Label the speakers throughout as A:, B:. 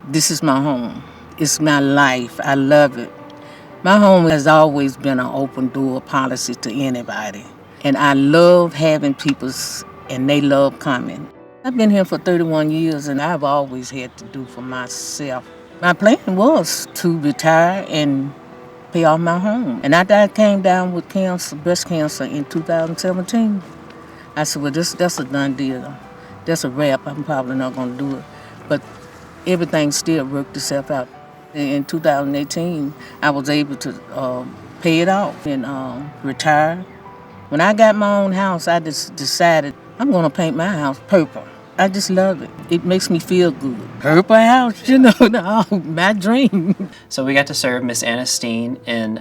A: This is my home. It's my life. I love it. My home has always been an open door policy to anybody. And I love having people and they love coming. I've been here for 31 years and I've always had to do for myself. My plan was to retire and pay off my home. And after I came down with cancer, breast cancer in 2017, I said, well, that's a done deal. That's a wrap. I'm probably not going to do it. But everything still worked itself out. In 2018, I was able to pay it off and retire. When I got my own house, I just decided I'm going to paint my house purple. I just love it. It makes me feel good. Purple house, my dream.
B: So we got to serve Miss Anna Steen in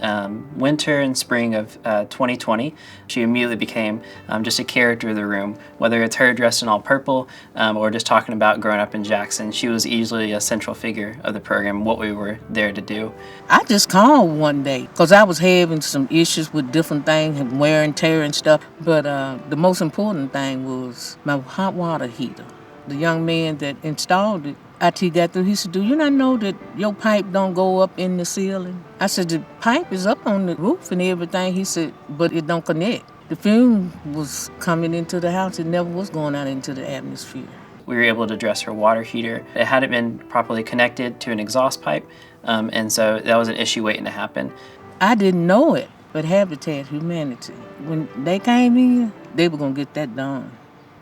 B: winter and spring of 2020. She immediately became just a character of the room. Whether it's her dressed in all purple or just talking about growing up in Jackson, she was easily a central figure of the program, what we were there to do.
A: I just called one day because I was having some issues with different things, and wear and tear and stuff. But the most important thing was my hot water heater. The young man that installed it, after he got through, he said, do you not know that your pipe don't go up in the ceiling? I said, the pipe is up on the roof and everything. He said, but it don't connect. The fume was coming into the house. It never was going out into the atmosphere.
B: We were able to address her water heater. It hadn't been properly connected to an exhaust pipe, and so that was an issue waiting to happen.
A: I didn't know it, but Habitat Humanity, when they came in, they were going to get that done.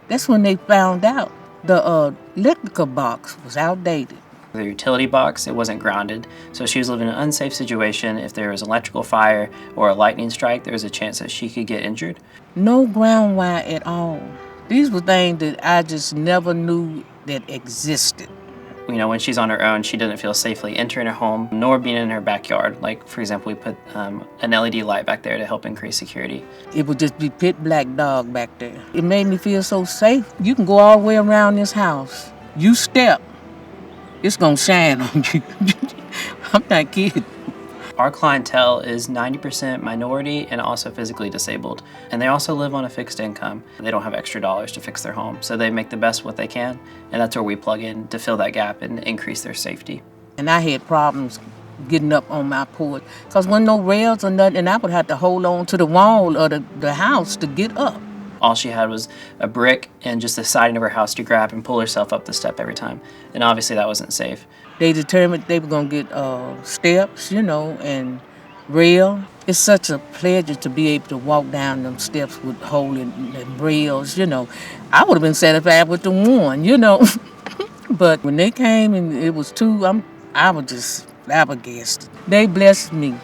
A: That's when they found out the electrical box was outdated.
B: The utility box, it wasn't grounded, so she was living in an unsafe situation. If there was an electrical fire or a lightning strike, there was a chance that she could get injured.
A: No ground wire at all. These were things that I just never knew that existed.
B: You know, when she's on her own, she doesn't feel safely entering her home, nor being in her backyard. Like, for example, we put an LED light back there to help increase security.
A: It would just be pit black dog back there. It made me feel so safe. You can go all the way around this house. You step, it's gonna shine on you. I'm not kidding.
B: Our clientele is 90% minority and also physically disabled. And they also live on a fixed income. They don't have extra dollars to fix their home, so they make the best what they can, and that's where we plug in to fill that gap and increase their safety.
A: And I had problems getting up on my porch because when no rails or nothing, and I would have to hold on to the wall of the house to get up.
B: All she had was a brick and just the siding of her house to grab and pull herself up the step every time. And obviously that wasn't safe.
A: They determined they were going to get steps, and rail. It's such a pleasure to be able to walk down them steps with holding rails, I would have been satisfied with the one, But when they came and it was two, I was just flabbergasted. They blessed me.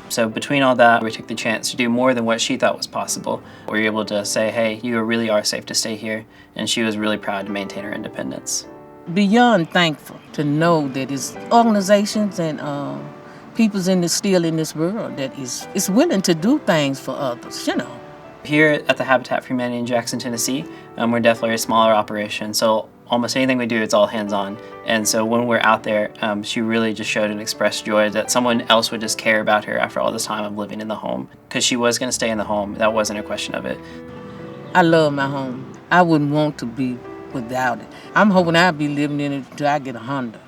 B: So between all that, we took the chance to do more than what she thought was possible. We were able to say, hey, you really are safe to stay here. And she was really proud to maintain her independence.
A: Beyond thankful to know that it's organizations and people's still in this world that is willing to do things for others,
B: Here at the Habitat for Humanity in Jackson, Tennessee, we're definitely a smaller operation. So almost anything we do, it's all hands-on. And so when we're out there, she really just showed and expressed joy that someone else would just care about her after all this time of living in the home. Because she was going to stay in the home. That wasn't a question of it.
A: I love my home. I wouldn't want to be without it. I'm hoping I'll be living in it until I get 100.